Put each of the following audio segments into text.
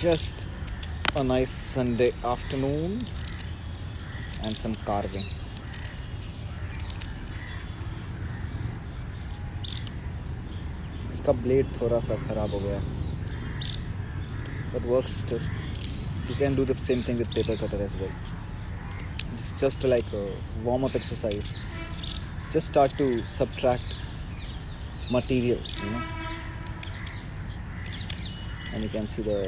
Just a nice Sunday afternoon and some carving. इसका blade थोड़ा सा खराब हो गया, but works still. You can do the same thing with paper cutter as well. It's just like a warm-up exercise. Just start to subtract material, and you can see the.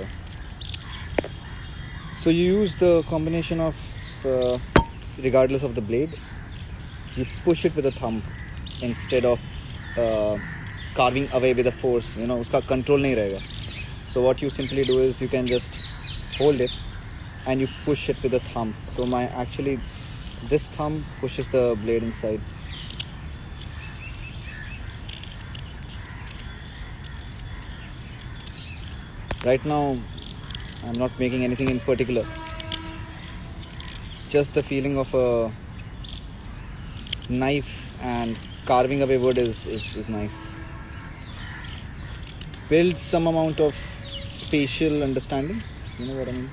So you use the combination of, regardless of the blade, you push it with a thumb instead of carving away with a force. उसका control नहीं रहेगा. So what you simply do is you can just hold it and you push it with a thumb. So this thumb pushes the blade inside. Right now I'm not making anything in particular. Just the feeling of a knife and carving away wood is nice. Builds some amount of spatial understanding. You know what I mean?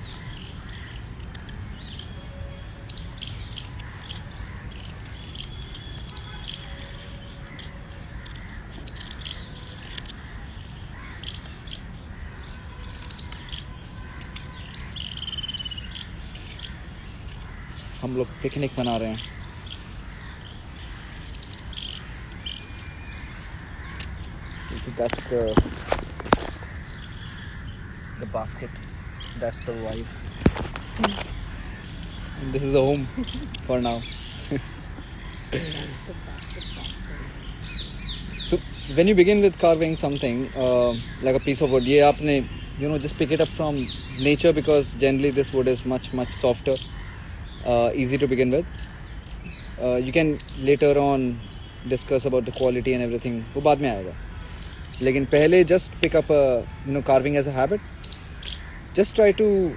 हम लोग picnic मना रहे हैं. That's the basket. That's the wife. And this is the home for now. So when you begin with carving something like a piece of wood, ये आपने just pick it up from nature, because generally this wood is much softer. Easy to begin with. You can later on discuss about the quality and everything. वो बाद में आएगा. लेकिन पहले just pick up carving as a habit. Just try to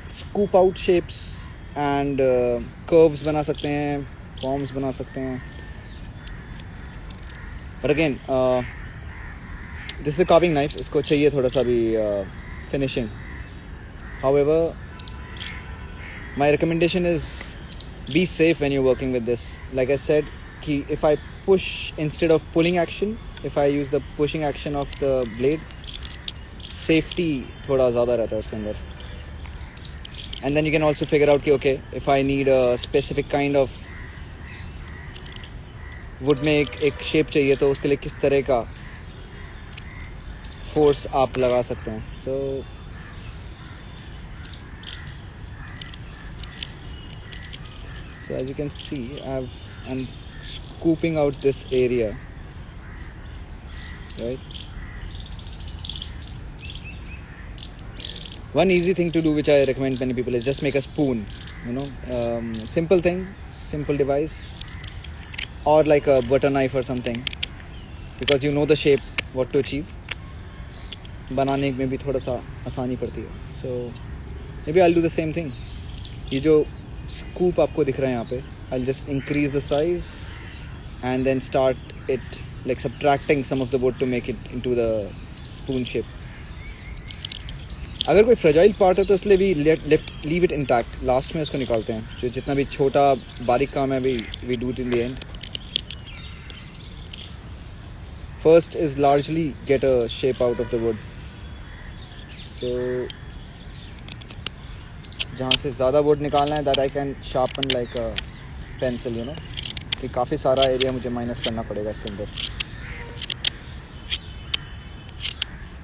scoop out shapes and curves बना सकते हैं, forms बना सकते हैं. But again, this is a carving knife. इसको चाहिए थोड़ा सा भी finishing. However, my recommendation is be safe when you're working with this. Like I said, if I push instead of pulling action, if I use the pushing action of the blade, safety थोड़ा ज़्यादा रहता है उसके अंदर. And then you can also figure out कि okay, if I need a specific kind of wood में एक shape चाहिए, तो उसके लिए किस तरह का force आप लगा सकते हैं. So as you can see, I'm scooping out this area, right? One easy thing to do, which I recommend many people, is just make a spoon. Simple thing, simple device, or like a butter knife or something, because you know the shape, what to achieve. बनाने में भी थोड़ा सा आसानी पड़ती है. So maybe I'll do the same thing. ये जो scoop आपको दिख रहा है यहाँ पे, I'll just increase the size and then start it like subtracting some of the wood to make it into the spoon shape. अगर कोई fragile part है तो इसलिए भी leave it intact. Last में उसको निकालते हैं. जो जितना भी छोटा बारीक काम है we do it in the end. First is largely get a shape out of the wood. So जहाँ से ज़्यादा wood निकालना है, that I can sharpen like a pencil, कि काफ़ी सारा एरिया मुझे माइनस करना पड़ेगा इसके अंदर.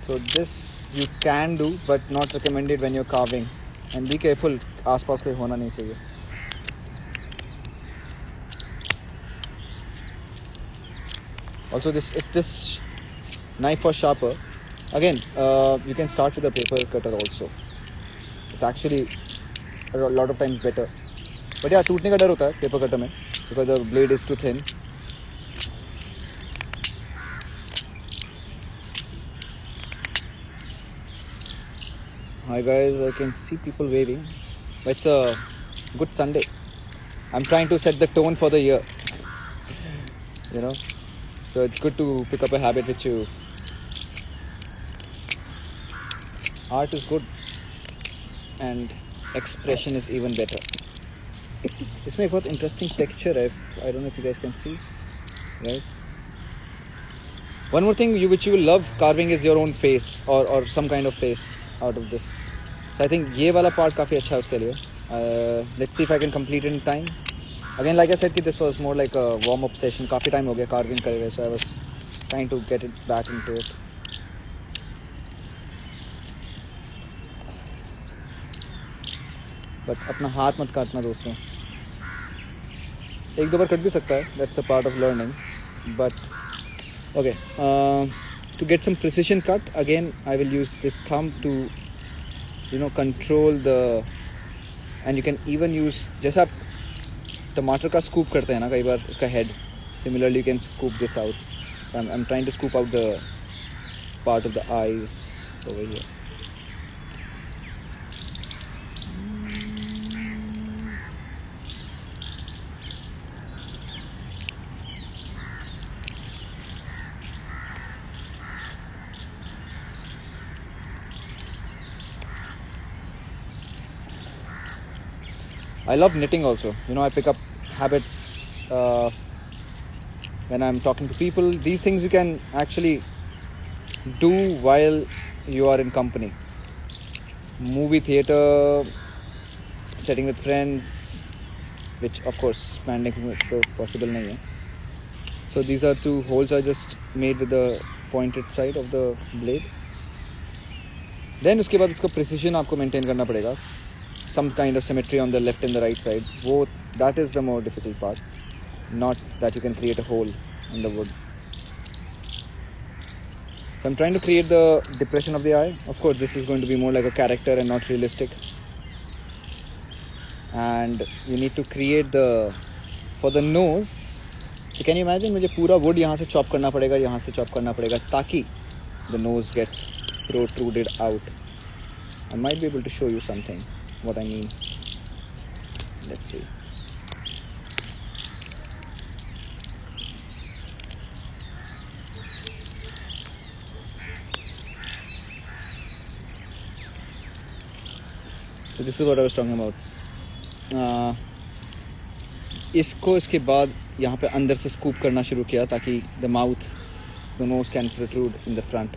So this you can do, but not recommended when you're carving. And be careful, आसपास कोई होना नहीं चाहिए. Also, if this knife was sharper, again, you can start with a paper cutter also. It's actually a lot of times better. But yeah, टूटने का डर होता है paper cutter में, because the blade is too thin. Hi guys, I can see people waving. It's a good Sunday. I'm trying to set the tone for the year. So it's good to pick up a habit which you. Art is good. and expression is even better. इसमें एक बहुत interesting texture है. I don't know if you guys can see, right? One more thing which you will love carving is your own face or some kind of face out of this. So I think ये वाला part काफी अच्छा है उसके लिए. Let's see if I can complete it in time. Again, like I said, this was more like a warm-up session. काफी time हो गया carving करे हुए, so I was trying to get it back into it. But अपना हाथ मत काटना दोस्तों. एक दो बार कट भी सकता है. That's a part of learning. But okay, to get some precision cut, again I will use this thumb to control the, and you can even use, जैसा आप टमाटर का scoop करते हैं ना कई बार उसका head, similarly you can scoop this out. So I'm trying to scoop out the part of the eyes over here. I love knitting also. I pick up habits when I'm talking to people. These things you can actually do while you are in company. Movie theater, setting with friends, which of course pandemic possible nahi hai. So these are two holes I just made with the pointed side of the blade. Then उसके बाद इसका precision आपको maintain करना पड़ेगा. Some kind of symmetry on the left and the right side. That is the more difficult part. Not that you can create a hole in the wood. So I'm trying to create the depression of the eye. Of course, this is going to be more like a character and not realistic. And you need to create for the nose. So can you imagine मुझे पूरा wood यहाँ से chop करना पड़ेगा, यहाँ से chop करना पड़ेगा ताकि the nose gets protruded out. I might be able to show you something. What I mean. Let's see. So this is what I was talking about. इसको इसके बाद यहाँ पे अंदर से scoop करना शुरू किया ताकि the nose can protrude in the front.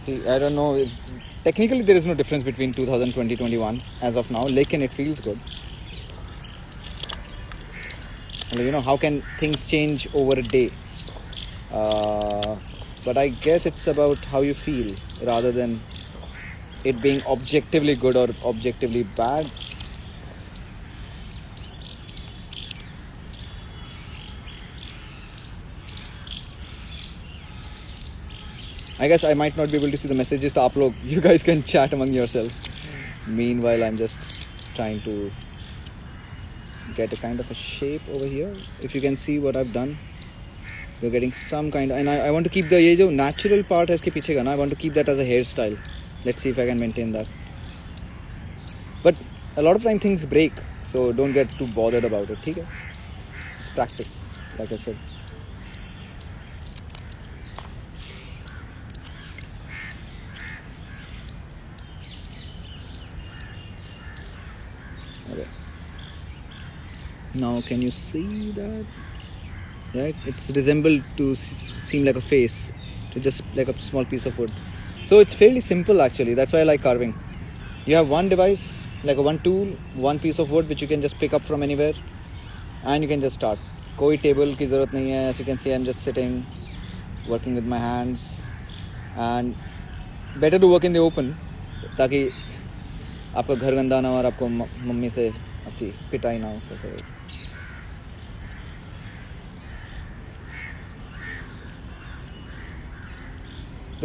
See, I don't know if technically there is no difference between 2020-21 as of now. Lekin it feels good. How can things change over a day? But I guess it's about how you feel rather than it being objectively good or objectively bad. I guess I might not be able to see the messages to upload. You guys can chat among yourselves. Meanwhile, I'm just trying to get a kind of a shape over here. If you can see what I've done, you're getting some kind of, and I want to keep the ये जो natural part है इसके पीछे का ना, I want to keep that as a hairstyle. Let's see if I can maintain that. But a lot of time things break, so don't get too bothered about it. ठीक है? It's practice, like I said. Okay. Now can you see that? Right, it's resembled to seem like a face, to just like a small piece of wood. So it's fairly simple actually. That's why I like carving. You have one device, like a one tool, one piece of wood which you can just pick up from anywhere, and you can just start. कोई table की ज़रूरत नहीं है. As you can see, I'm just sitting, working with my hands, and better to work in the open, ताकि आपका घर गंदा ना हो और आपको मम्मी से आपकी पिटाई ना हो.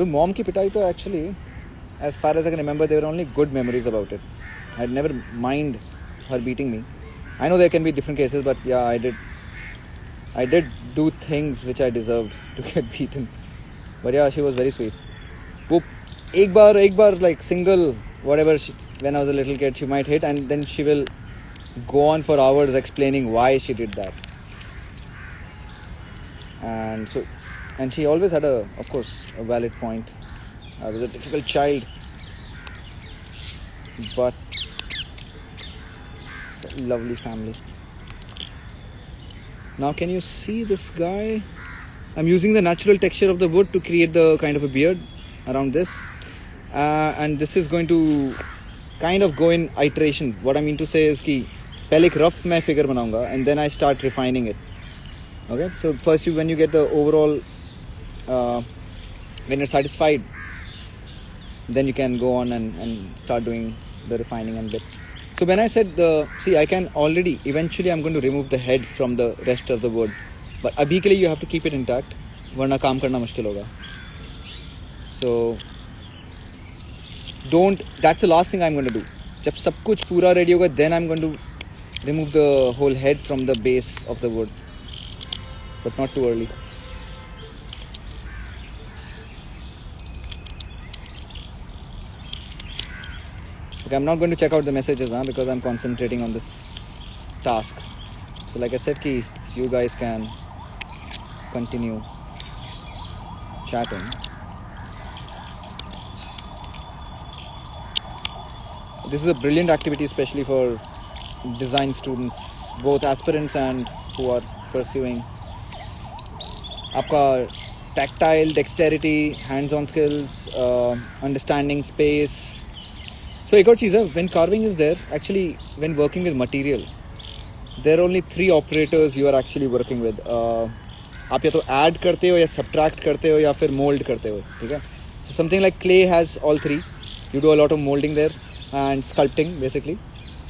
Mom ki pitai to actually, as far as I can remember, there were only good memories about it. I had never mind her beating me. I know there can be different cases, but yeah, I did do things which I deserved to get beaten. But yeah, she was very sweet. वो एक बार like single whatever when I was a little kid she might hit, and then she will go on for hours explaining why she did that. And she always had of course, a valid point. I was a difficult child, but it's a lovely family. Now can you see this guy? I'm using the natural texture of the wood to create the kind of a beard around this. And this is going to kind of go in iteration. What I mean to say is कि पहले एक rough मैं figure बनाऊंगा and then I start refining it. Okay, so first when you get the overall, when you're satisfied, then you can go on and start doing the refining and bit. So when I said I can already, eventually I'm going to remove the head from the rest of the wood. But abhi ke liye you have to keep it intact, वरना काम करना मुश्किल होगा. So that's the last thing I'm going to do. जब सब कुछ पूरा ready होगा, then I'm going to remove the whole head from the base of the wood. But not too early. Okay, I'm not going to check out the messages because I'm concentrating on this task. So like I said, you guys can continue chatting. This is a brilliant activity, especially for design students, both aspirants and who are pursuing. आपका tactile, dexterity, hands-on skills, understanding space. So एक और चीज़ है, when carving is there, actually when working with material, there are only 3 operators you are actually working with. आप या तो add करते हो या subtract करते हो या फिर mold करते हो, ठीक है? So something like clay has all 3. You do a lot of molding there and sculpting basically.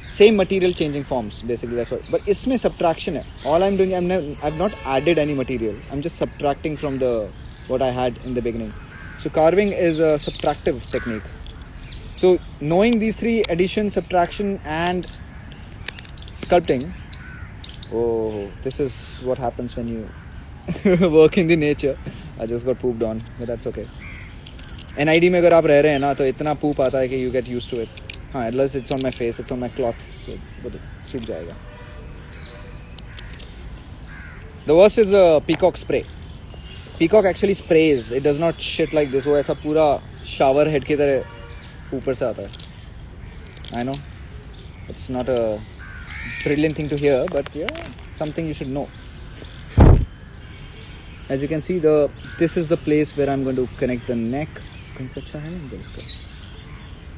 Same material changing forms basically, that's what. But इसमें subtraction है. All I'm doing, I've not added any material. I'm just subtracting from what I had in the beginning. So carving is a subtractive technique. So knowing these 3, addition, subtraction and sculpting, this is what happens when you work in the nature. I just got pooped on, but that's okay. NID में अगर आप रह रहे हैं ना तो इतना poop आता है कि you get used to it. हाँ, at least it's on my face, it's on my cloth, so सूख जाएगा. The worst is the peacock spray. Peacock actually sprays. It does not shit like this. वो ऐसा पूरा shower head की तरह ऊपर से आता है. I know it's not a brilliant thing to hear, but yeah, something you should know. As you can see, this is the place where I'm going to connect the neck. कहीं से अच्छा है ना इसका?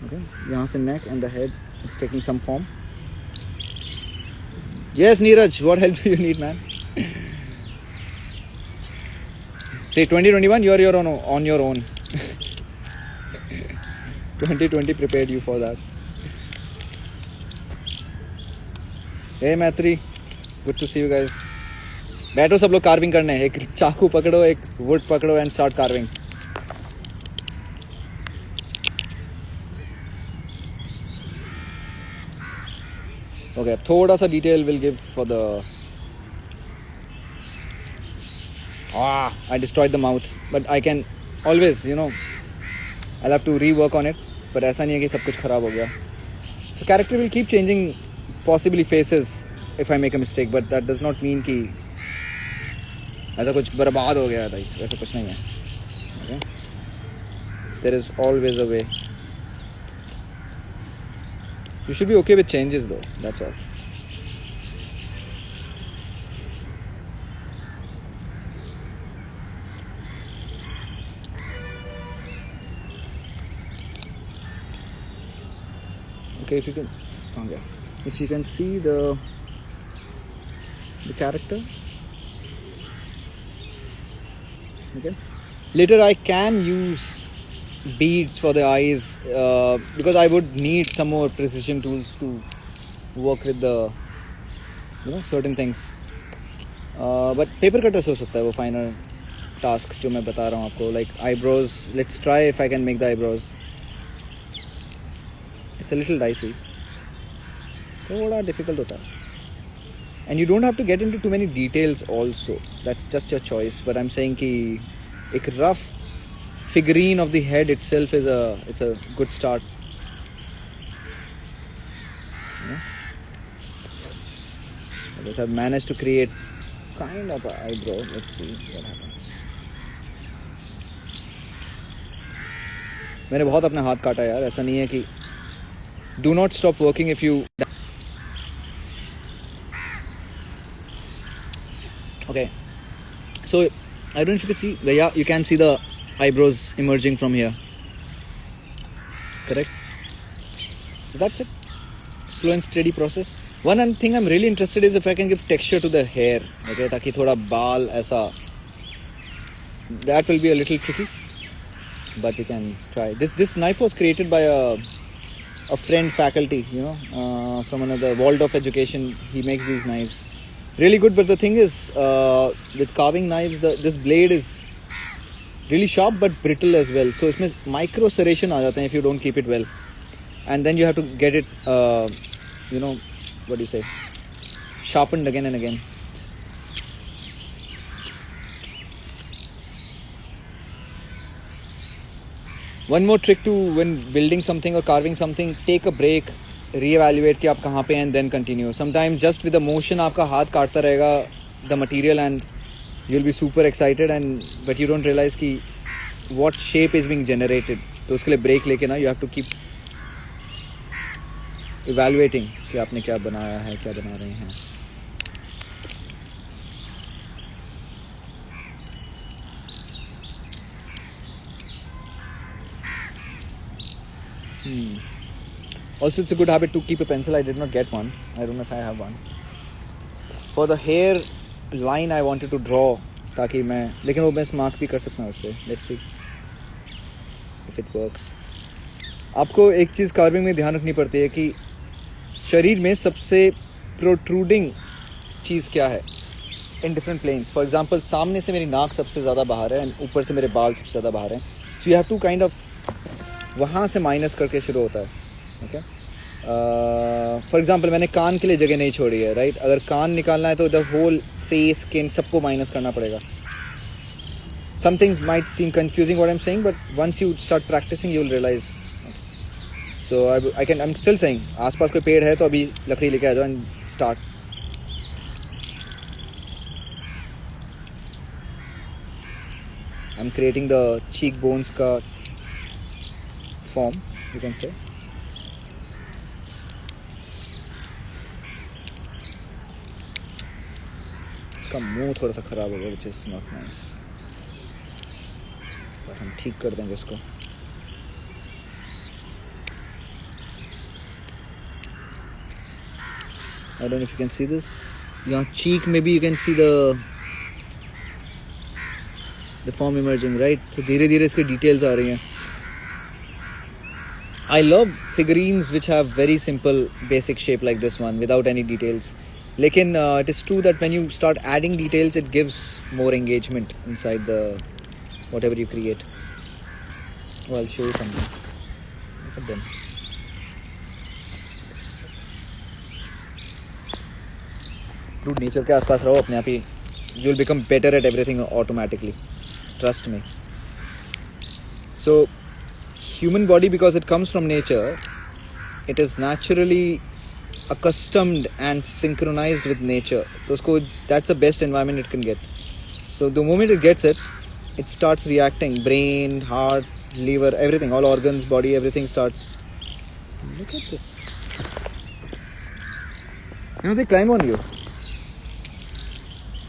Okay, यहाँ से neck and the head is taking some form. Yes, Neeraj, what help do you need, man? See, 2021, you are on your own. 2020 prepared you for that. Hey Maitri, good to see you guys. बैठो सब लोग carving करने. एक चाकू पकड़ो, एक wood पकड़ो and start carving. Okay, थोड़ा सा detail will give for the. I destroyed the mouth, but I can always, I'll have to rework on it. But ऐसा नहीं है कि सब कुछ खराब हो गया. So character will keep changing, possibly faces if I make a mistake, but that does not mean कि ऐसा कुछ बर्बाद हो गया है. ऐसा कुछ नहीं है. Okay? There is always a way. You should be okay with changes though. That's all. Okay, if you can see the character. Okay. Later I can use beads for the eyes because I would need some more precision tools to work with the certain things. But paper cutter से हो सकता है वो final task जो मैं बता रहा हूँ आपको. Like eyebrows, let's try if I can make the eyebrows. It's a little dicey. थोड़ा difficult होता है. And you don't have to get into too many details also. That's just your choice. But I'm saying कि एक rough figurine of the head itself it's a good start. Because I've managed to create kind of an eyebrow. Let's see what happens. मैंने बहुत अपना हाथ काटा यार, ऐसा नहीं है कि do not stop working if you. Okay, so I don't know if you can see, but yeah, you can see the eyebrows emerging from here. Correct? So that's it. Slow and steady process. One thing I'm really interested is if I can give texture to the hair. Okay, ताकि थोड़ा बाल ऐसा. That will be a little tricky, but we can try. This knife was created by a friend faculty, from another Walt of education. He makes these knives. Really good, but the thing is, with carving knives, this blade is really sharp but brittle as well. So इसमें micro serration आ जाते हैं if you don't keep it well, and then you have to get it, what do you say, sharpened again and again. One more trick to when building something or carving something, take a break, reevaluate कि आप कहाँ पे हैं and then continue. Sometimes just with the motion आपका हाथ काटता रहेगा the material and you'll be super excited but you don't realize कि what shape is being generated. तो उसके लिए break लेके ना you have to keep evaluating कि आपने क्या बनाया है, क्या बना रहे हैं. Also, it's a good habit to keep a pencil. I did not get one. I don't know if I have one. For the hair line, I wanted to draw, ताकि मैं, लेकिन वो मैं mark भी कर सकता हूँ उससे. Let's see if it works. आपको एक चीज़ carving में ध्यान रखनी पड़ती है कि शरीर में सबसे protruding चीज़ क्या है in different planes. For example, सामने से मेरी नाक सबसे ज़्यादा बाहर है and ऊपर से मेरे बाल सबसे ज़्यादा बाहर हैं. So you have to kind of वहाँ से माइनस करके शुरू होता है. ओके, फॉर एग्जांपल मैंने कान के लिए जगह नहीं छोड़ी है, राइट. अगर कान निकालना है तो द होल फेस, स्किन, सबको माइनस करना पड़ेगा. Something might seem confusing what I am saying, but once you start practising you will realise. So I am still saying, आसपास कोई पेड़ है तो अभी लकड़ी लेके आ जाओ and start. I am creating the cheek bones का form, you can say. इसका मुंह थोड़ा सा खराब हो गया, which is not nice. पर हम ठीक कर देंगे इसको. I don't know if you can see this. यहाँ cheek, maybe you can see the form emerging, right? So धीरे धीरे इसके details आ रही हैं. I love figurines which have very simple basic shape like this one without any details. Lekin it is true that when you start adding details, it gives more engagement inside the whatever you create. Oh, I'll show you something. Look at them. Dude, nature के आसपास रहो अपने आप ही. You will become better at everything automatically. Trust me. So human body, because it comes from nature, it is naturally accustomed and synchronized with nature. So that's the best environment it can get. So the moment it gets it, it starts reacting. Brain, heart, liver, everything, all organs, body, everything starts. Look at this. They climb on you.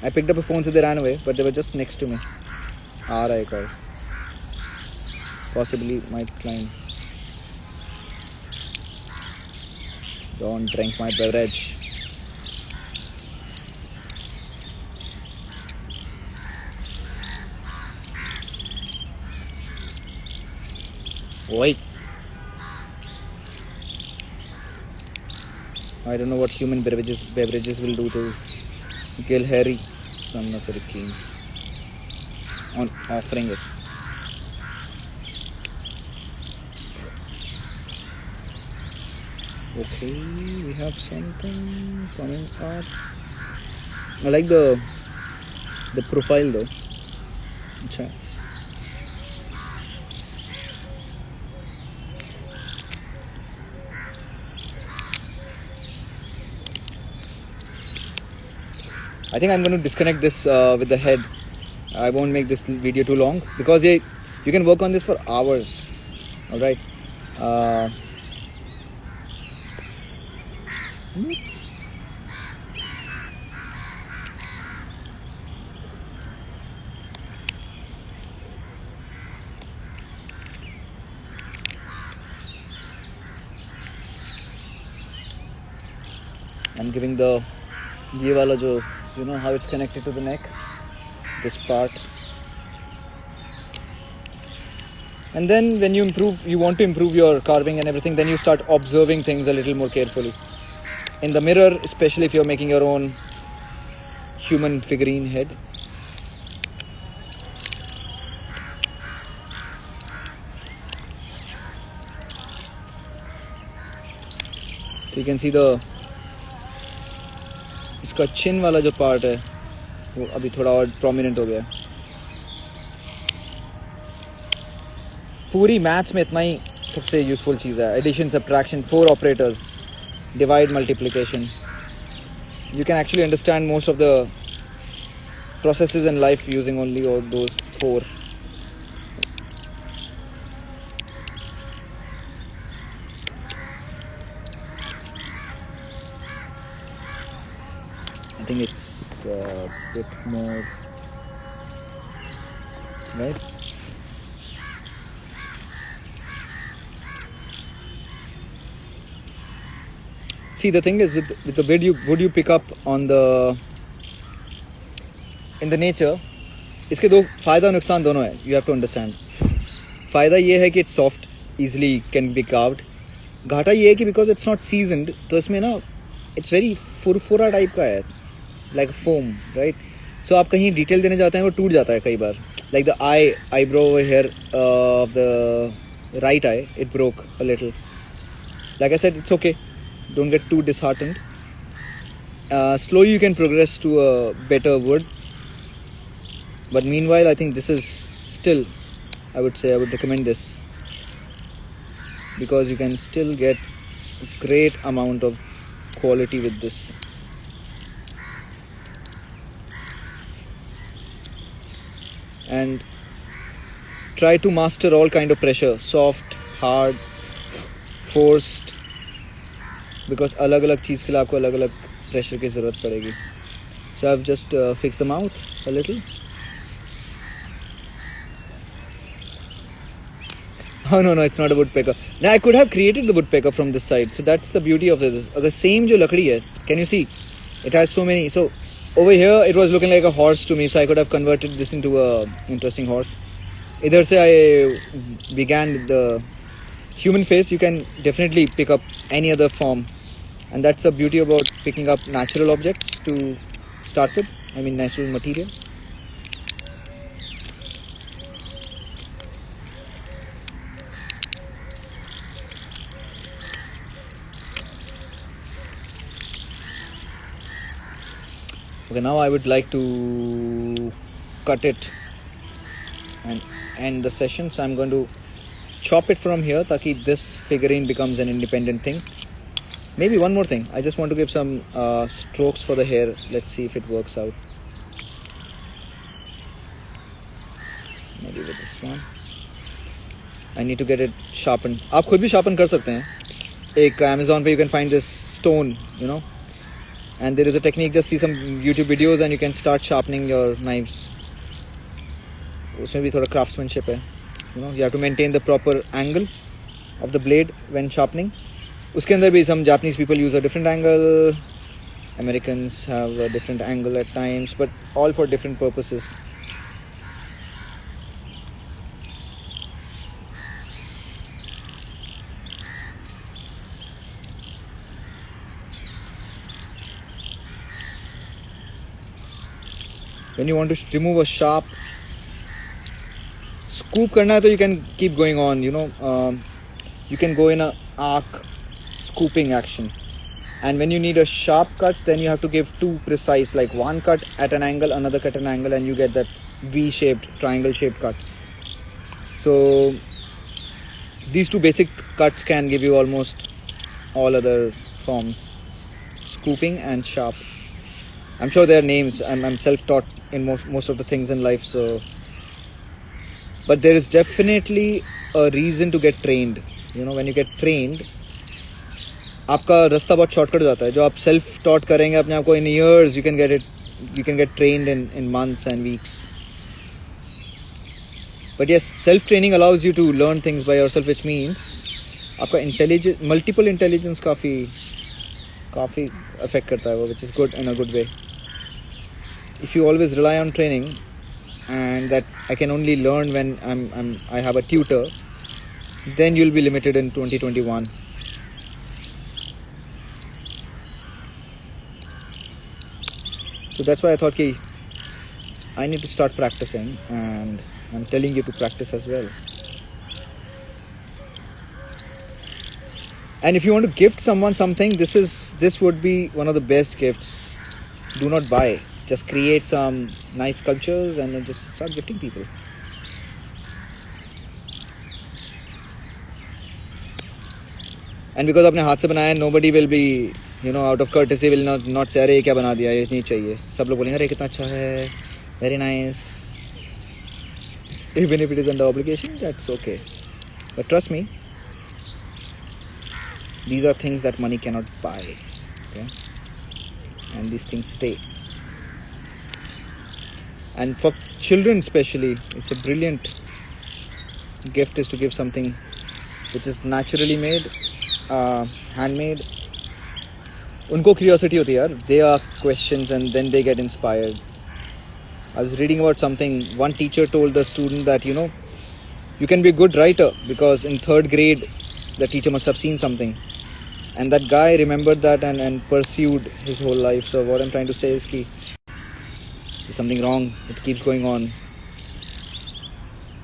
I picked up a phone so they ran away, but they were just next to me. आ रहा है एक और. Possibly might climb. Don't drink my beverage. Wait. I don't know what human beverages will do to kill Harry, so I'm not very keen on offering it. Okay, we have something coming up. I like the profile though. Achha. I think I'm going to disconnect this with the head. I won't make this video too long because you can work on this for hours. All right. I'm giving the ये वाला जो, you know how it's connected to the neck, this part. And then when you want to improve your carving and everything, then you start observing things a little more carefully. In the mirror, especially if you're making your own human figurine head. So you can see इसका chin वाला जो part है वो अभी थोड़ा और prominent हो गया. पूरी maths में इतना ही सबसे useful चीज़ है. Addition, subtraction, 4 operators, divide, multiplication. You can actually understand most of the processes in life using only all those 4. I think it's a bit more, right? See, the thing is with the wood you pick up on in the nature, इसके दो फायदा और नुकसान दोनों है. You have to understand. फायदा ये है कि it's soft, easily can be carved. घाटा ये है कि because it's not seasoned, तो इसमें ना it's very फुरफुरा टाइप का है, like a foam, right? So आप कहीं डिटेल देने जाते हैं वो टूट जाता है कई बार. Like the eyebrow over here of the right eye, it broke a little. Like I said, it's okay. Don't get too disheartened. Slowly you can progress to a better wood. But meanwhile, I think this is still, I would recommend this. Because you can still get a great amount of quality with this. And try to master all kind of pressure. Soft, hard, forced. Because अलग अलग चीज़ के लिए आपको अलग अलग pressure की ज़रूरत पड़ेगी. So I've just fixed the mouth a little. Oh no, it's not a woodpecker. Now I could have created the woodpecker from this side. So that's the beauty of this. अगर same जो लकड़ी है, can you see? It has so many. So over here it was looking like a horse to me. So I could have converted this into a interesting horse. इधर से I began with the human face. You can definitely pick up any other form, and that's the beauty about picking up natural objects to start with. I mean natural material. Okay, now I would like to cut it and end the session. So I'm going to chop it from here ताकि this figurine becomes an independent thing. Maybe one more thing. I just want to give some strokes for the hair. Let's see if it works out. Maybe with this one. I need to get it sharpened. आप खुद भी sharpen कर सकते हैं. एक Amazon पे you can find this stone, you know. And there is a technique. Just see some YouTube videos and you can start sharpening your knives. उसमें भी थोड़ा craftsmanship है. You know, you have to maintain the proper angle of the blade when sharpening. उसके अंदर भी some Japanese people use a different angle. Americans have a different angle at times, but all for different purposes. When you want to remove a sharp scoop करना है तो you can keep going on, you know. You can go in a arc scooping action, and when you need a sharp cut, then you have to give two precise, like one cut at an angle, another cut at an angle, and you get that V-shaped, triangle-shaped cut. So these two basic cuts can give you almost all other forms, scooping and sharp. I'm sure there are names. I'm self-taught in most of the things in life, so. But there is definitely a reason to get trained. You know, when you get trained, आपका रास्ता बहुत shortcut जाता है. जो आप self-taught करेंगे अपने आप को in years, you can get trained in months and weeks. But yes, self-training allows you to learn things by yourself, which means आपका multiple intelligence काफी affect करता है वो, which is good in a good way. If you always rely on training, and that I can only learn when I have a tutor, then you'll be limited in 2021. So that's why I thought I need to start practicing, and I'm telling you to practice as well. And if you want to gift someone something, this would be one of the best gifts. Do not buy. Just create some nice sculptures and then just start gifting people. And because आपने हाथ से बनाया, nobody will be, out of courtesy will not say अरे क्या बना दिया, ये नहीं चाहिए. सब लोग बोलेंगे अरे कितना अच्छा है, very nice. Even if it is under obligation, that's okay. But trust me, these are things that money cannot buy. Okay? And these things stay. And for children especially, it's a brilliant gift is to give something which is naturally made, handmade. उनको curiosity होती है यार. They ask questions and then they get inspired. I was reading about something. One teacher told the student that, you can be a good writer because in 3rd grade, the teacher must have seen something. And that guy remembered that and pursued his whole life. So what I'm trying to say is there's something wrong. It keeps going on.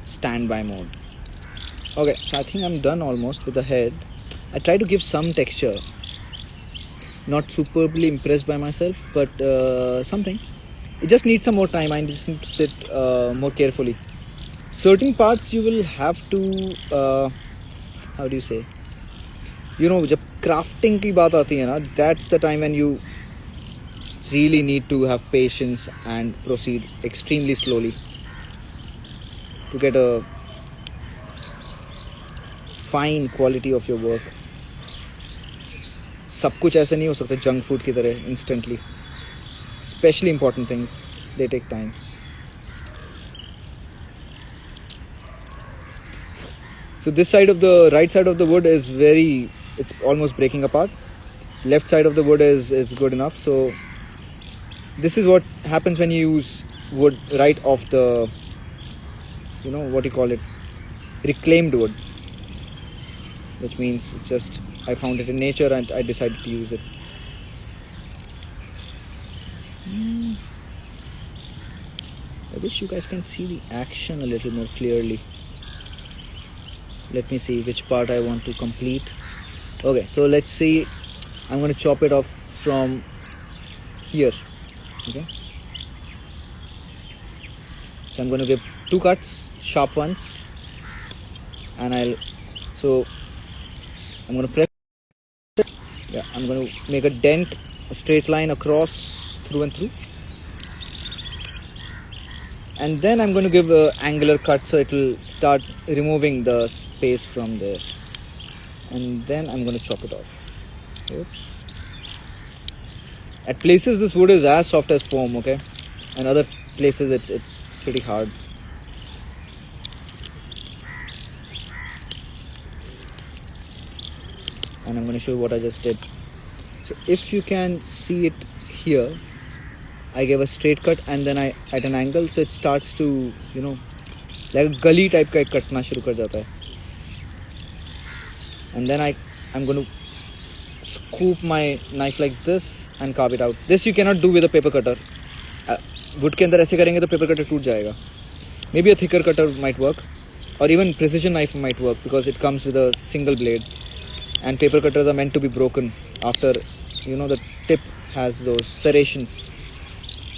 Standby mode. Okay, so I think I'm done almost with the head. I try to give some texture. Not superbly impressed by myself, but something. It just needs some more time. I just need to sit more carefully. Certain parts you will have to, how do you say? जब crafting की बात आती है ना, that's the time when you really need to have patience and proceed extremely slowly to get a fine quality of your work. सब कुछ ऐसे नहीं हो सकता junk food की तरह instantly. Especially important things, they take time. So this side of the right side of the wood is it's almost breaking apart. Left side of the wood is good enough. So this is what happens when you use wood right off the, what do you call it, reclaimed wood, which means it's just I found it in nature and I decided to use it. I wish you guys can see the action a little more clearly. Let me see which part I want to complete. Okay, so let's see. I'm going to chop it off from here. Okay. So I'm going to give 2 cuts, sharp ones, and I'm going to press it. Yeah, I'm going to make a dent, a straight line across through and through. And then I'm going to give an angular cut so it will start removing the space from there. And then I'm going to chop it off. Oops. At places this wood is as soft as foam, okay? And other places it's pretty hard. And I'm going to show you what I just did. So if you can see it here, I gave a straight cut and then I at an angle, so it starts to, like a gully type का कटना शुरू कर जाता है. And then I'm going to scoop my knife like this and carve it out. This you cannot do with a paper cutter. Wood के अंदर ऐसे करेंगे तो paper cutter टूट जाएगा. Maybe a thicker cutter might work, or even precision knife might work because it comes with a single blade. And paper cutters are meant to be broken after, the tip has those serrations.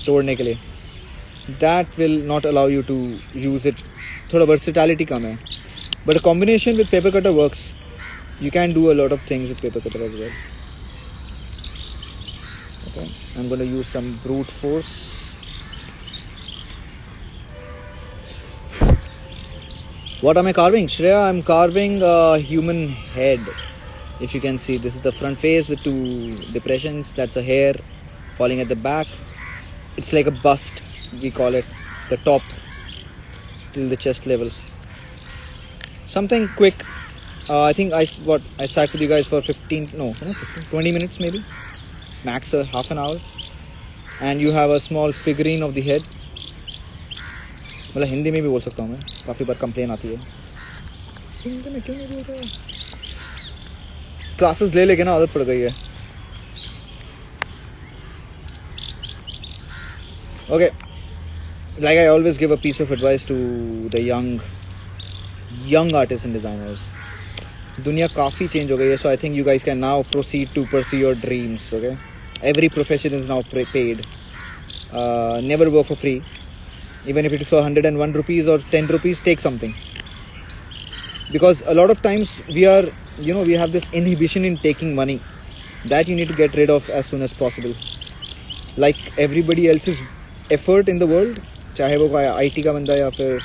तोड़ने के लिए. That will not allow you to use it. थोड़ा versatility कम है. But a combination with paper cutter works. You can do a lot of things with paper cutter as well. Okay. I'm going to use some brute force. What am I carving? Shreya, I'm carving a human head. If you can see, this is the front face with 2 depressions. That's a hair falling at the back. It's like a bust, we call it. The top till the chest level. Something quick. I think I sat with you guys for 20 minutes maybe. Max half an hour. And you have a small figurine of the head. मतलब हिंदी में भी बोल सकता हूँ मैं, काफ़ी बार complain आती है हिंदी में क्यों नहीं बोल रहा क्लासेस ले लेके ना आदत पड़ गई है Okay, like I always give a piece of advice to the young artists and designers. दुनिया काफ़ी change हो गई है, so I think you guys can now proceed to pursue your dreams. Okay, every profession is now paid. Never work for free. Even if it is for 101 rupees or 10 rupees, take something. Because a lot of times we have this inhibition in taking money that you need to get rid of as soon as possible. Like everybody else's effort in the world, चाहे वो कोई IT का बंदा या फिर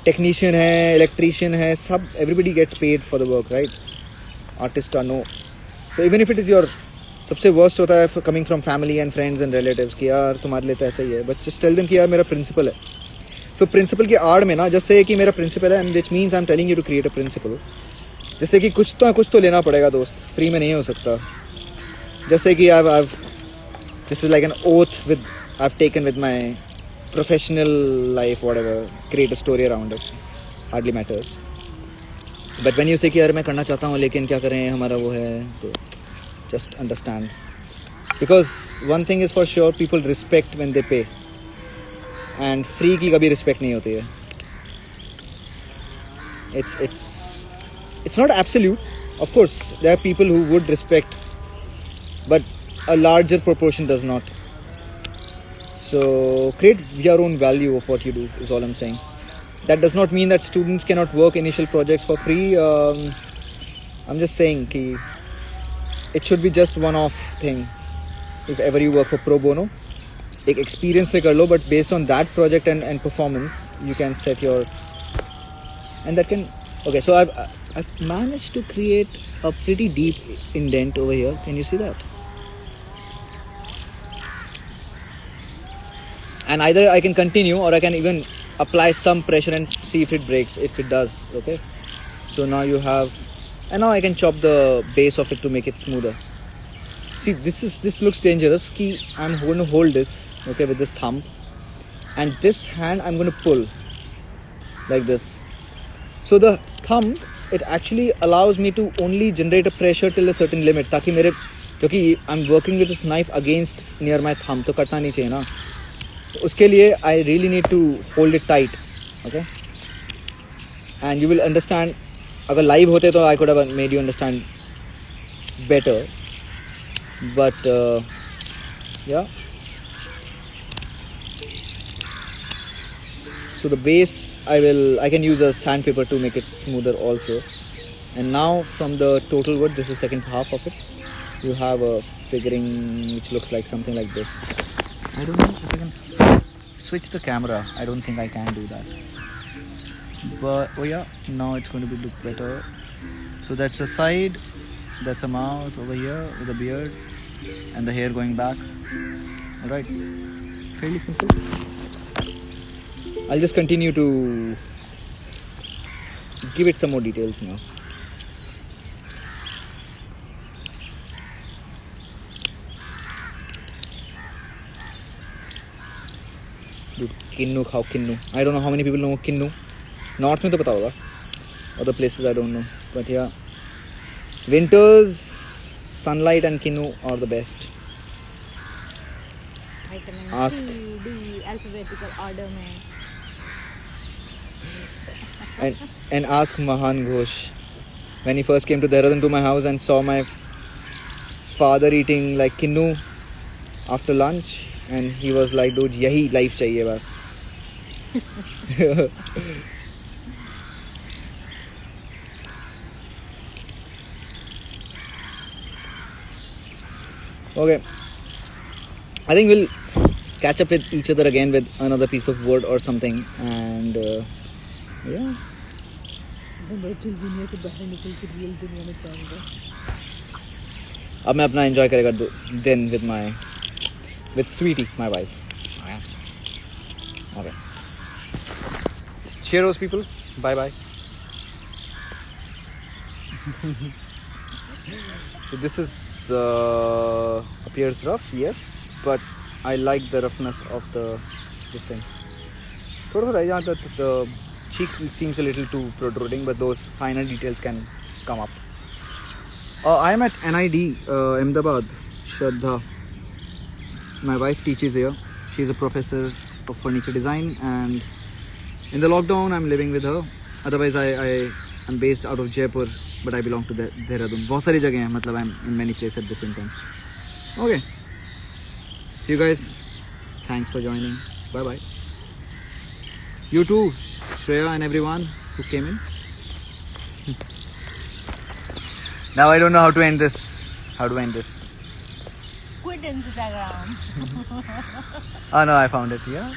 technician है, electrician है, सब everybody gets paid for the work, right? Artists are no. So even if it is your सबसे वर्स्ट होता है coming from family and friends and relatives कि यार तुम्हारे लिए तो ऐसा ही है, बट जस्ट टेल देम कि यार मेरा प्रिंसिपल है. सो प्रिंसिपल की आड़ में ना जैसे कि मेरा प्रिंसिपल है and which means I am telling you to create a principle. जैसे कि कुछ तो लेना पड़ेगा दोस्त, फ्री में नहीं हो सकता. जैसे कि this is like an oath with I have taken with my professional life, whatever, create a story around it, hardly matters. But when you से कि यार मैं करना चाहता हूँ लेकिन क्या करें, हमारा वो है, तो just understand, because one thing is for sure, people respect when they pay, and free की कभी respect नहीं होती है. It's not absolute. Of course there are people who would respect, but a larger proportion does not. So create your own value of what you do is all I'm saying. That does not mean that students cannot work initial projects for free. I'm just saying कि it should be just one-off thing. If ever you work for pro bono, एक experience से कर लो, but based on that project and performance, you can set your, and that can. Okay, so I've managed to create a pretty deep indent over here. Can you see that? And either I can continue or I can even apply some pressure and see if it breaks. If it does, okay. So now you have. And now I can chop the base of it to make it smoother. See, this looks dangerous. I'm going to hold this, okay, with this thumb, and this hand I'm going to pull like this. So the thumb, it actually allows me to only generate a pressure till a certain limit. ताकि मेरे, क्योंकि I'm working with this knife against near my thumb, तो कटना नहीं चाहिए ना. तो उसके लिए I really need to hold it tight, okay. And you will understand. अगर लाइव होते तो I could have made you understand better, but yeah. So the base I can use a sandpaper to make it smoother also. And now from the total wood, this is second half of it, you have a figuring which looks like something like this. I don't know if I can switch the camera. I don't think I can do that. But oh yeah, now it's going to look better. So that's the side, that's a mouth over here with a beard and the hair going back. Alright, fairly simple. I'll just continue to give it some more details now. Dude, kinnu khao, kinnu. I don't know how many people know kinnu. North में तो पता होगा, other places I don't know, but yeah, winters, sunlight and kinnu are the best. Ask. D alphabetical order में. And ask Mahan Ghosh when he first came to Dehradun to my house and saw my father eating like kinnu after lunch, and he was like, dude, यही life चाहिए बस. Okay. I think we'll catch up with each other again with another piece of wood or something. And yeah. अब मैं अपना enjoy करेगा दिन with Sweetie, my wife. Okay. Cheers, people. Bye bye. So this is appears rough, yes, but I like the roughness of this thing. Yeah, the cheek seems a little too protruding, but those finer details can come up. I am at NID, Ahmedabad, Shraddha. My wife teaches here. She is a professor of furniture design, and in the lockdown, I'm living with her. Otherwise, I am based out of Jaipur, but I belong to Dehradun. बहुत सारी जगह हैं, मतलब I'm in many places at the same time. Okay. See you guys. Thanks for joining. Bye bye. You too, Shreya and everyone who came in. Now I don't know how to end this. How to end this? Quit Instagram. Oh no, I found it. Yeah.